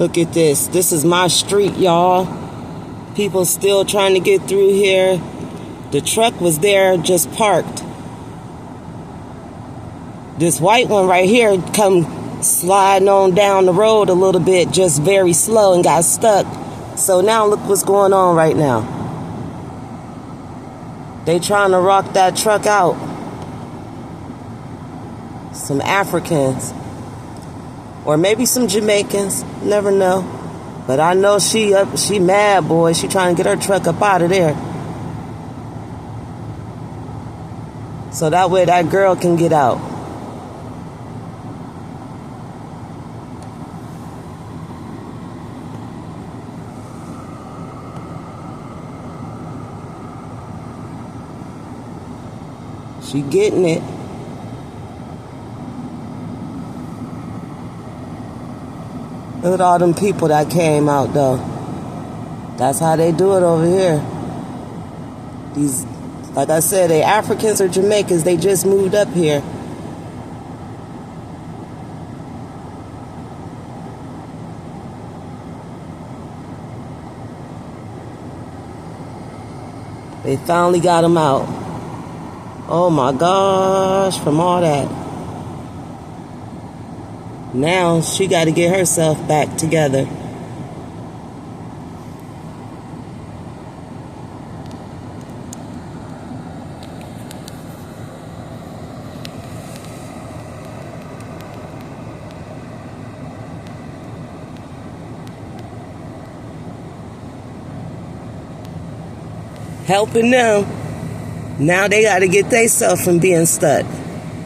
Look at this. This is my street, y'all. People still trying to get through here. The truck was there just parked. This white one right here come sliding on down the road a little bit, just very slow, and got stuck. So now look what's going on right now. They trying to rock that truck out. Some Africans. Or maybe some Jamaicans. Never know. But I know she mad, boy. She trying to get her truck up out of there. So that way that girl can get out. She getting it. Look at all them people that came out, though. That's how they do it over here. These, like I said, they Africans or Jamaicans. They just moved up here. They finally got them out. Oh my gosh, from all that. Now she got to get herself back together. Helping them. Now they got to get themselves from being stuck.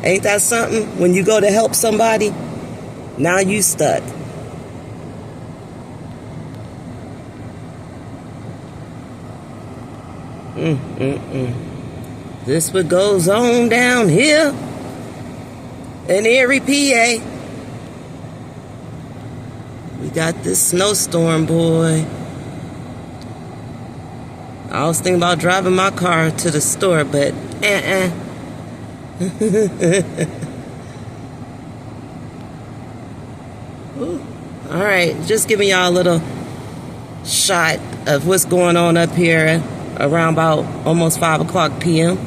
Ain't that something? When you go to help somebody, now you stuck. This what goes on down here in Erie, PA. We got this snowstorm, boy. I was thinking about driving my car to the store, but All right, just giving y'all a little shot of what's going on up here around about almost 5 o'clock p.m.